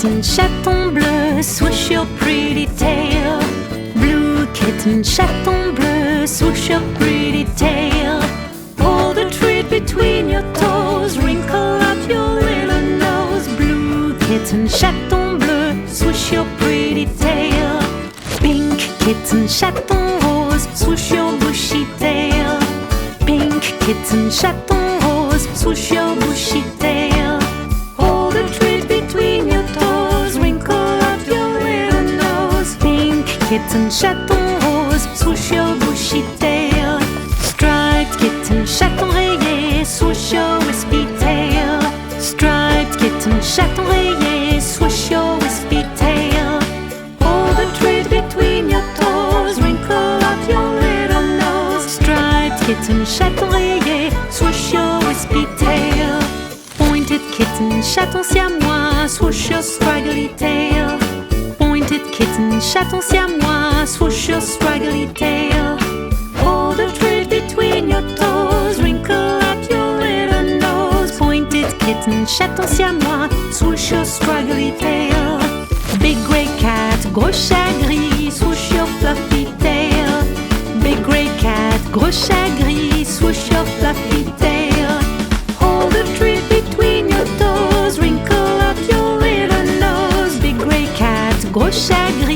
kitten, chaton bleu, swoosh your pretty tail. Blue kitten, chaton bleu, swoosh your pretty tail. Hold a treat between your toes, wrinkle up your little nose. Blue kitten, chaton bleu, swoosh your pretty tail. Pink kitten, chaton rose, swoosh your bushy tail. Pink kitten, chaton rose, swoosh your bushy tail. Hold a treat between your toes, wrinkle up your little nose. Pink kitten, chaton rose, swoosh your bushy tail. Striped kitten, chaton rayé, swoosh your wispy tail. Striped kitten, chaton rayé, swoosh your wispy tail. Hold a treat between your toes, wrinkle up your little nose. Striped kitten, chaton rayé, swoosh your wispy tail. Pointed kitten, chaton siamois, swoosh your scraggly tail. Pointed kitten, chaton siamois, swoosh your scraggly tail. Hold a treat between your toes, wrinkle up your little nose. Pointed kitten, chaton siamois, swoosh your scraggly tail. Big grey cat, gros chat gris, swoosh your fluffy tail. Big grey cat, gros chat gris, swoosh your fluffy tail. Hold a treat between your toes, wrinkle up your little nose. Big grey cat, gros chat gris,